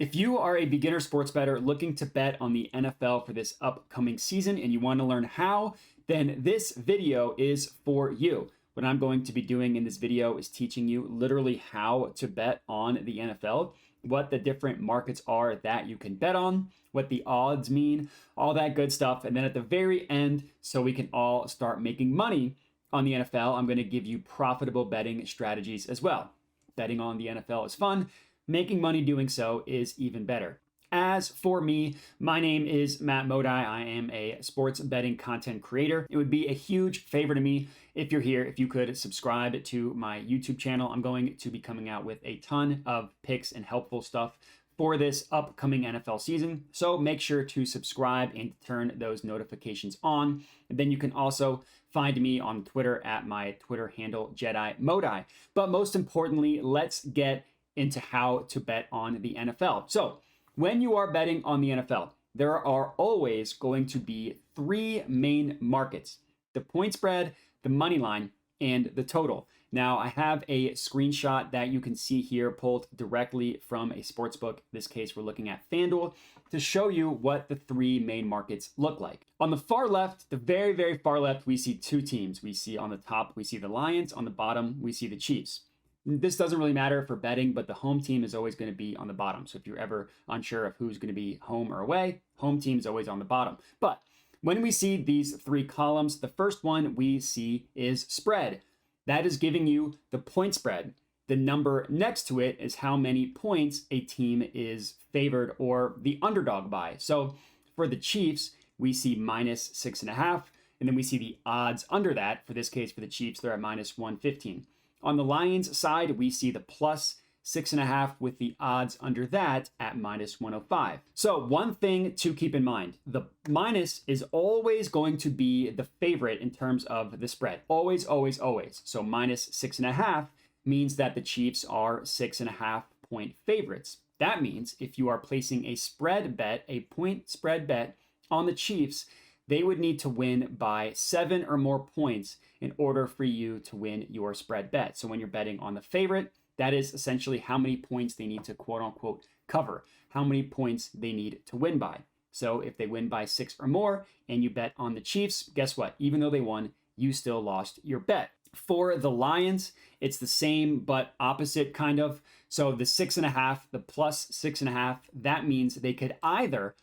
If you are a beginner sports bettor looking to bet on the NFL for this upcoming season and you want to learn how, then this video is for you. What I'm going to be doing in this video is teaching you literally how to bet on the NFL, what the different markets are that you can bet on, what the odds mean, all that good stuff. And then at the very end, so we can all start making money on the NFL, I'm going to give you profitable betting strategies as well. Betting on the NFL is fun. Making money doing so is even better. As for me, my name is Matt Modi. I am a sports betting content creator. It would be a huge favor to me if you're here, if you could subscribe to my YouTube channel. I'm going to be coming out with a ton of picks and helpful stuff for this upcoming NFL season. So make sure to subscribe and turn those notifications on. And then you can also find me on Twitter at my Twitter handle, Jedi Modi. But most importantly, let's get into how to bet on the NFL. So when you are betting on the NFL, there are always going to be three main markets: the point spread, the money line, and the total. Now, I have a screenshot that you can see here pulled directly from a sportsbook. In this case, we're looking at FanDuel to show you what the three main markets look like. On the far left, the very, very far left, we see two teams. We see on the top, we see the Lions. On the bottom, we see the Chiefs. This doesn't really matter for betting, but the home team is always going to be on the bottom. So if you're ever unsure of who's going to be home or away, home team is always on the bottom. But when we see these three columns, the first one we see is spread. That is giving you the point spread. The number next to it is how many points a team is favored or the underdog by. So for the Chiefs, we see -6.5, and then we see the odds under that. For this case, for the Chiefs, they're at -115. On the Lions side, we see the +6.5 with the odds under that at -105. So one thing to keep in mind, the minus is always going to be the favorite in terms of the spread. Always, always, always. So -6.5 means that the Chiefs are 6.5 point favorites. That means if you are placing a spread bet, a point spread bet on the Chiefs, they would need to win by 7 or more points in order for you to win your spread bet. So when you're betting on the favorite, that is essentially how many points they need to quote unquote cover, how many points they need to win by. So if they win by 6 or more and you bet on the Chiefs, guess what? Even though they won, you still lost your bet. For the Lions, it's the same but opposite kind of. So the 6.5, the +6.5, that means they could either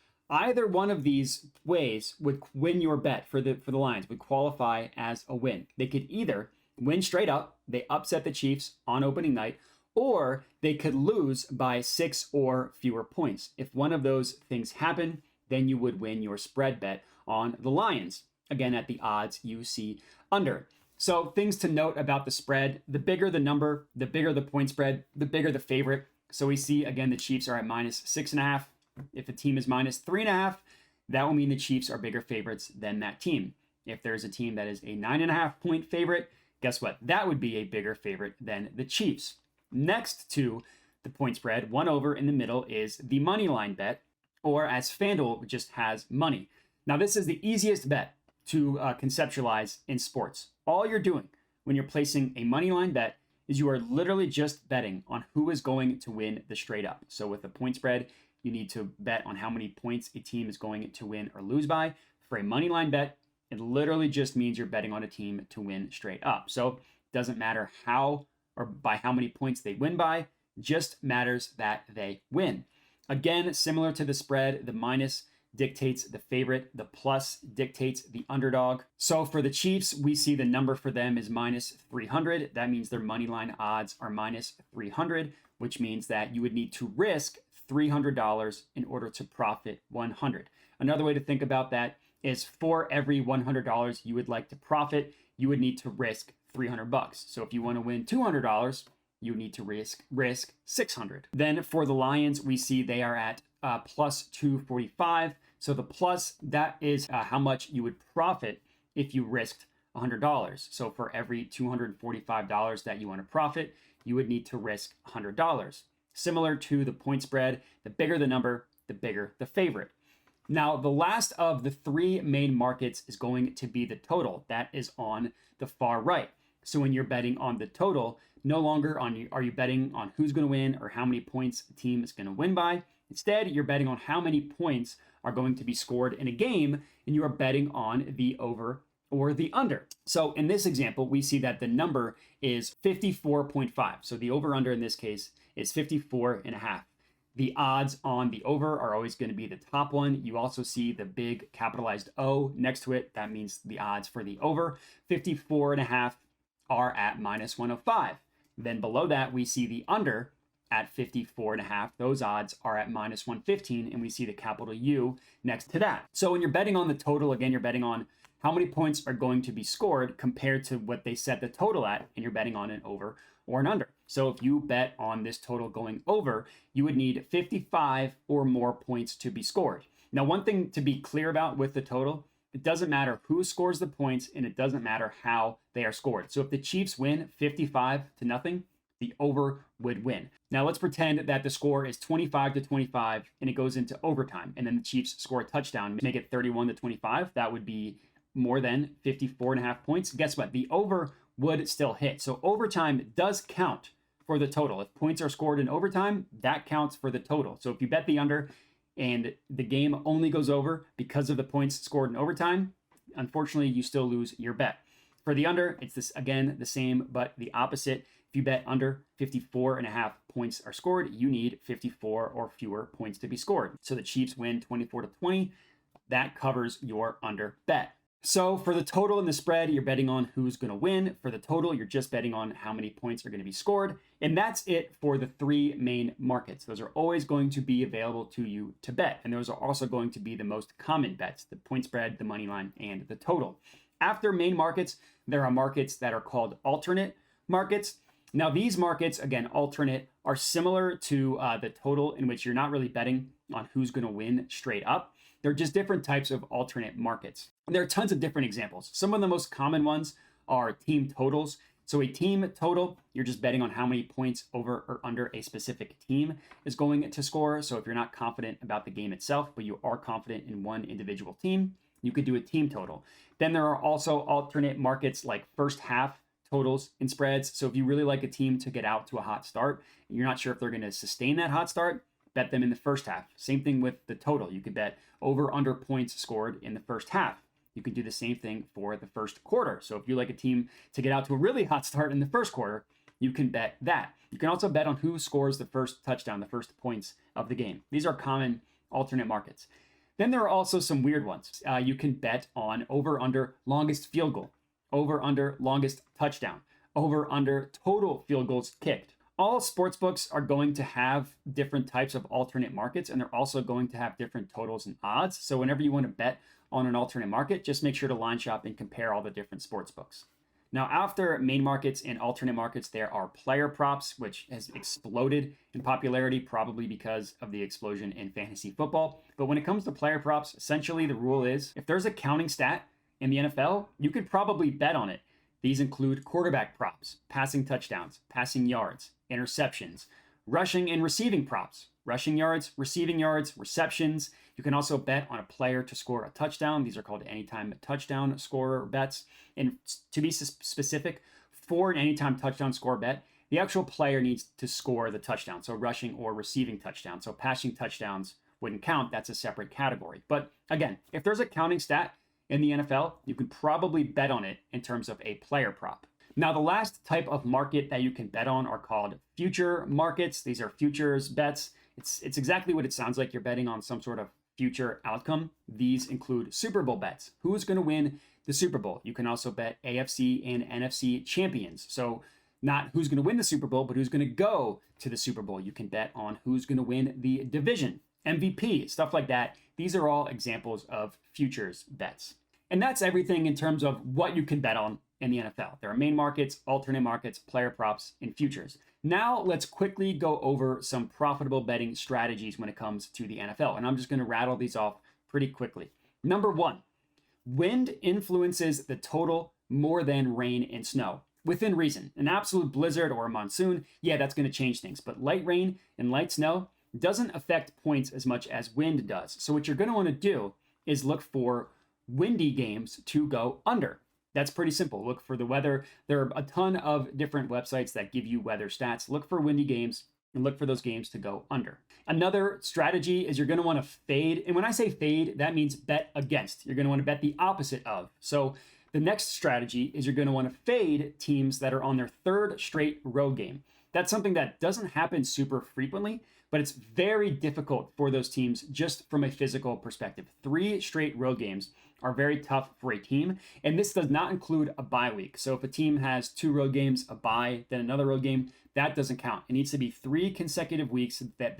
one of these ways would win your bet for the Lions, would qualify as a win. They could either win straight up, they upset the Chiefs on opening night, or they could lose by 6 or fewer points. If one of those things happen, then you would win your spread bet on the Lions. Again, at the odds you see under. So things to note about the spread: the bigger the number, the bigger the point spread, the bigger the favorite. So we see, again, the Chiefs are at -6.5. If a team is -3.5, that will mean the Chiefs are bigger favorites than that team. If there's a team that is a 9.5 point favorite, guess what? That would be a bigger favorite than the Chiefs. Next to the point spread, one over in the middle, is the money line bet, or as FanDuel just has money. Now, this is the easiest bet to conceptualize in sports. All you're doing when you're placing a money line bet is you are literally just betting on who is going to win the straight up. So with the point spread, you need to bet on how many points a team is going to win or lose by. For a money line bet, it literally just means you're betting on a team to win straight up. So it doesn't matter how or by how many points they win by, just matters that they win. Again, similar to the spread, the minus dictates the favorite, the plus dictates the underdog. So for the Chiefs, we see the number for them is -300. That means their money line odds are -300, which means that you would need to risk $300 in order to profit 100. Another way to think about that is for every $100 you would like to profit, you would need to risk $300. So if you want to win $200, you need to risk $600. Then for the Lions, we see they are at +245. So the plus, that is how much you would profit if you risked $100. So for every $245 that you want to profit, you would need to risk $100. Similar to the point spread, the bigger the number, the bigger the favorite. Now, the last of the three main markets is going to be the total. That is on the far right. So when you're betting on the total, no longer are you betting on who's going to win or how many points a team is going to win by. Instead, you're betting on how many points are going to be scored in a game, and you are betting on the over or the under. So in this example, we see that the number is 54.5. So the over under in this case is 54.5. The odds on the over are always going to be the top one. You also see the big capitalized O next to it. That means the odds for the over. 54.5 are at minus 105. Then below that, we see the under at 54.5. Those odds are at minus 115, and we see the capital U next to that. So when you're betting on the total, again, you're betting on how many points are going to be scored compared to what they set the total at, and you're betting on an over or an under. So if you bet on this total going over, you would need 55 or more points to be scored. Now, one thing to be clear about with the total, it doesn't matter who scores the points, and it doesn't matter how they are scored. So if the Chiefs win 55-0, the over would win. Now let's pretend that the score is 25-25 and it goes into overtime, and then the Chiefs score a touchdown, make it 31-25. That would be more than 54.5 points. Guess what? The over would still hit. So overtime does count for the total. If points are scored in overtime, that counts for the total. So if you bet the under and the game only goes over because of the points scored in overtime, unfortunately, you still lose your bet. For the under, it's this again the same, but the opposite. If you bet under 54.5 points are scored, you need 54 or fewer points to be scored. So the Chiefs win 24-20. That covers your under bet. So for the total and the spread, you're betting on who's going to win. For the total, you're just betting on how many points are going to be scored. And that's it for the three main markets. Those are always going to be available to you to bet. And those are also going to be the most common bets: the point spread, the money line, and the total. After main markets, there are markets that are called alternate markets. Now, these markets, again, alternate, are similar to the total, in which you're not really betting on who's going to win straight up. They're just different types of alternate markets. There are tons of different examples. Some of the most common ones are team totals. So a team total, you're just betting on how many points over or under a specific team is going to score. So if you're not confident about the game itself, but you are confident in one individual team, you could do a team total. Then there are also alternate markets like first half totals and spreads. So if you really like a team to get out to a hot start, and you're not sure if they're going to sustain that hot start, bet them in the first half. Same thing with the total. You could bet over under points scored in the first half. You can do the same thing for the first quarter. So if you like a team to get out to a really hot start in the first quarter, you can bet that. You can also bet on who scores the first touchdown, the first points of the game. These are common alternate markets. Then there are also some weird ones. You can bet on over under longest field goal, over under longest touchdown, over under total field goals kicked. All sportsbooks are going to have different types of alternate markets, and they're also going to have different totals and odds. So whenever you want to bet on an alternate market, just make sure to line shop and compare all the different sportsbooks. Now, after main markets and alternate markets, there are player props, which has exploded in popularity, probably because of the explosion in fantasy football. But when it comes to player props, essentially the rule is if there's a counting stat in the NFL, you could probably bet on it. These include quarterback props, passing touchdowns, passing yards, interceptions, rushing and receiving props, rushing yards, receiving yards, receptions. You can also bet on a player to score a touchdown. These are called anytime touchdown scorer bets. And to be specific, for an anytime touchdown score bet, the actual player needs to score the touchdown, so rushing or receiving touchdown. So passing touchdowns wouldn't count. That's a separate category. But again, if there's a counting stat in the NFL, you can probably bet on it in terms of a player prop. Now, the last type of market that you can bet on are called future markets. These are futures bets. It's exactly what it sounds like. You're betting on some sort of future outcome. These include Super Bowl bets. Who's going to win the Super Bowl? You can also bet AFC and NFC champions. So not who's going to win the Super Bowl, but who's going to go to the Super Bowl. You can bet on who's going to win the division, MVP, stuff like that. These are all examples of futures bets. And that's everything in terms of what you can bet on in the NFL. There are main markets, alternate markets, player props, and futures. Now let's quickly go over some profitable betting strategies when it comes to the NFL. And I'm just going to rattle these off pretty quickly. Number one, wind influences the total more than rain and snow. Within reason. An absolute blizzard or a monsoon, yeah, that's going to change things. But light rain and light snow doesn't affect points as much as wind does. So what you're going to want to do is look for windy games to go under. That's pretty simple. Look for the weather. There are a ton of different websites that give you weather stats. Look for windy games and look for those games to go under. Another strategy is you're going to want to fade. And when I say fade, that means bet against. You're going to want to bet the opposite of. So the next strategy is you're going to want to fade teams that are on their third straight road game. That's something that doesn't happen super frequently, but it's very difficult for those teams just from a physical perspective. 3 straight road games are very tough for a team, and this does not include a bye week. So if a team has 2 road games, a bye, then another road game, that doesn't count. It needs to be 3 consecutive weeks that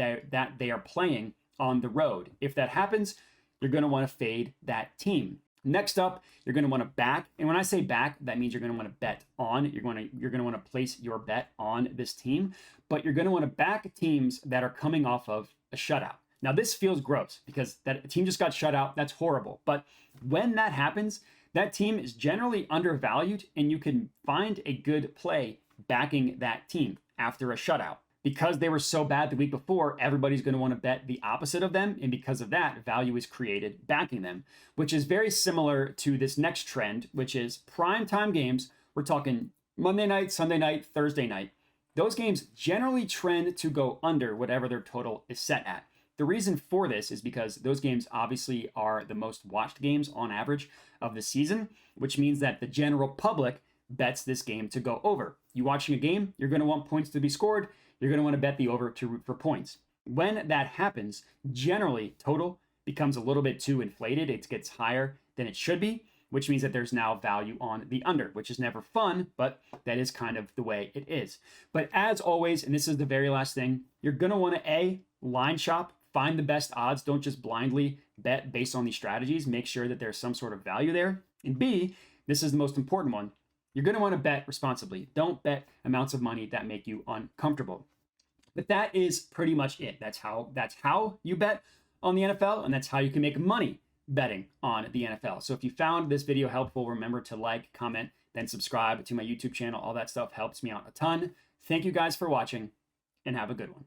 they are playing on the road. If that happens, you're going to want to fade that team. Next up, you're going to want to back. And when I say back, that means you're going to want to bet on. You're going to want to place your bet on this team, but you're going to want to back teams that are coming off of a shutout. Now, this feels gross because that team just got shut out. That's horrible. But when that happens, that team is generally undervalued, and you can find a good play backing that team after a shutout. Because they were so bad the week before, everybody's going to want to bet the opposite of them. And because of that, value is created backing them, which is very similar to this next trend, which is primetime games. We're talking Monday night, Sunday night, Thursday night. Those games generally trend to go under whatever their total is set at. The reason for this is because those games obviously are the most watched games on average of the season, which means that the general public bets this game to go over. You watching a game, you're going to want points to be scored. You're going to want to bet the over to root for points. When that happens, generally total becomes a little bit too inflated. It gets higher than it should be, which means that there's now value on the under, which is never fun, but that is kind of the way it is. But as always, and this is the very last thing, you're going to want to A, line shop, find the best odds. Don't just blindly bet based on these strategies. Make sure that there's some sort of value there. And B, this is the most important one. You're going to want to bet responsibly. Don't bet amounts of money that make you uncomfortable. But that is pretty much it. That's how you bet on the NFL, and that's how you can make money betting on the NFL. So if you found this video helpful, remember to like, comment, then subscribe to my YouTube channel. All that stuff helps me out a ton. Thank you guys for watching, and have a good one.